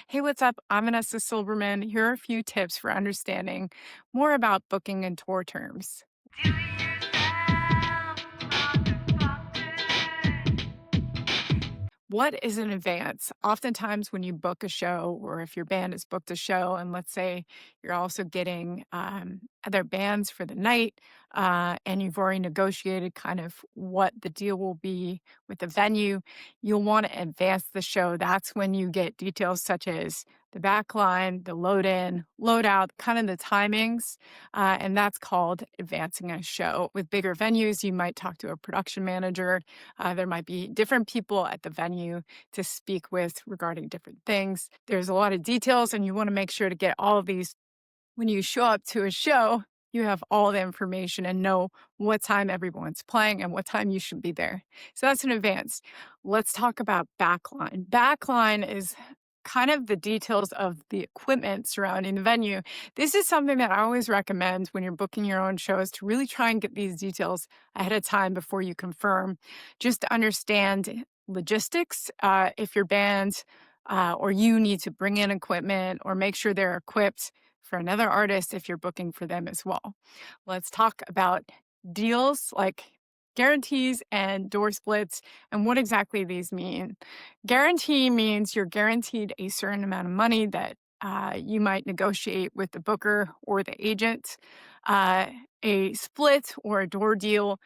Hey, what's up? I'm Vanessa Silberman. Here are a few tips for understanding more about booking and tour terms. Do it yourself, motherfucker. What is an advance? Oftentimes, when you book a show, or if your band has booked a show, and let's say you're also getting other bands for the night, and you've already negotiated kind of what the deal will be with the venue, you'll want to advance the show. That's when you get details such as the backline, the load in, load out, kind of the timings, and that's called advancing a show. With bigger venues, you might talk to a production manager. There might be different people at the venue to speak with regarding different things. There's a lot of details, and you want to make sure to get all of these when you show up to a show. You have all the information and know what time everyone's playing and what time you should be there. So that's in advance. Let's talk about backline. Backline is kind of the details of the equipment surrounding the venue. This is something that I always recommend when you're booking your own shows to really try and get these details ahead of time before you confirm, just to understand logistics. If your band or you need to bring in equipment or make sure they're equipped for another artist if you're booking for them as well. Let's talk about deals like guarantees and door splits and what exactly these mean. Guarantee means you're guaranteed a certain amount of money that you might negotiate with the booker or the agent. A split or a door deal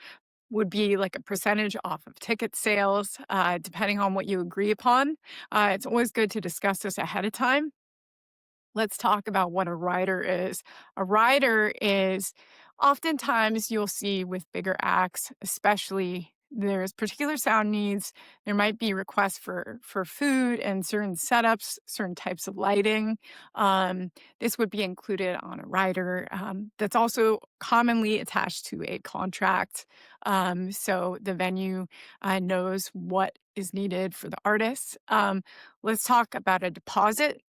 would be like a percentage off of ticket sales, depending on what you agree upon. It's always good to discuss this ahead of time. Let's talk about what a rider is. A rider is oftentimes you'll see with bigger acts, especially there's particular sound needs. There might be requests for food and certain setups, certain types of lighting. This would be included on a rider. That's also commonly attached to a contract, so the venue knows what is needed for the artist. Let's talk about a deposit.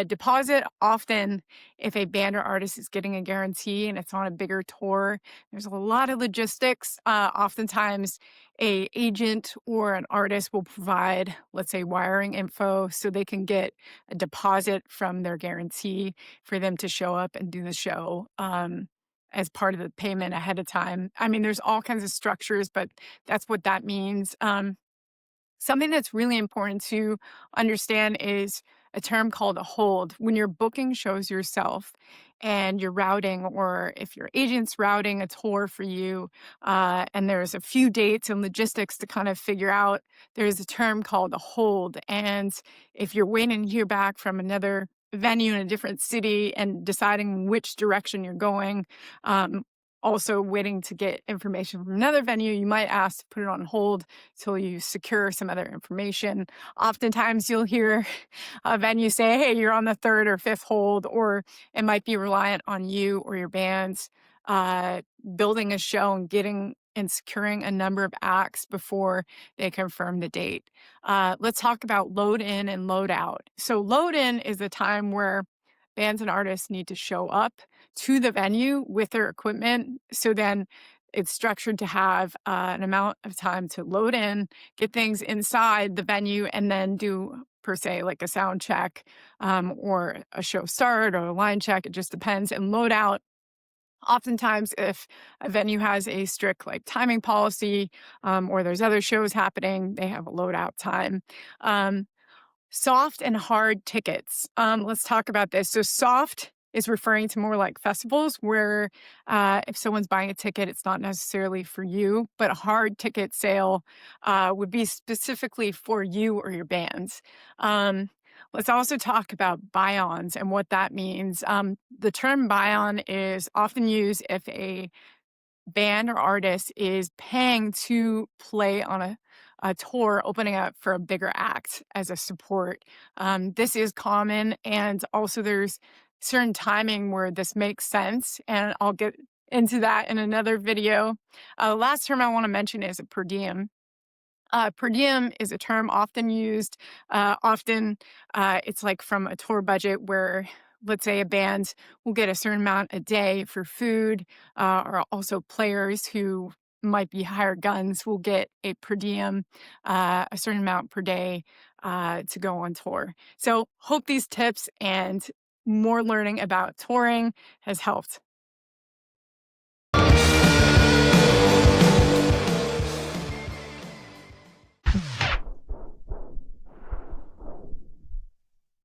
Deposit often, if a band or artist is getting a guarantee and it's on a bigger tour, there's a lot of logistics. Oftentimes, a agent or an artist will provide, let's say, wiring info so they can get a deposit from their guarantee for them to show up and do the show. As part of the payment ahead of time. I mean, there's all kinds of structures, but that's what that means. Something that's really important to understand is a term called a hold. When you're booking shows yourself and you're routing, or if your agent's routing a tour for you, and there's a few dates and logistics to kind of figure out, there's a term called a hold. And if you're waiting to hear back from another venue in a different city and deciding which direction you're going, also waiting to get information from another venue, you might ask to put it on hold till you secure some other information. Oftentimes you'll hear a venue say, hey, you're on the third or fifth hold, or it might be reliant on you or your bands building a show and getting and securing a number of acts before they confirm the date. Let's talk about load in and load out. So load in is the time where bands and artists need to show up to the venue with their equipment. So then it's structured to have an amount of time to load in, get things inside the venue, and then do, per se, like a sound check, or a show start or a line check. It just depends. And load out. Oftentimes, if a venue has a strict like timing policy, or there's other shows happening, they have a load out time. Soft and hard tickets. Let's talk about this. So soft is referring to more like festivals where if someone's buying a ticket, it's not necessarily for you, but a hard ticket sale would be specifically for you or your bands. Let's also talk about buy-ons and what that means. The term buy-on is often used if a band or artist is paying to play on a tour opening up for a bigger act as a support. This is common, and also there's certain timing where this makes sense, and I'll get into that in another video. Last term I want to mention is a per diem. Per diem is a term often used. Often it's like from a tour budget where, let's say, a band will get a certain amount a day for food, or also players who might be hired guns will get a per diem, a certain amount per day to go on tour. So, hope these tips and more learning about touring has helped.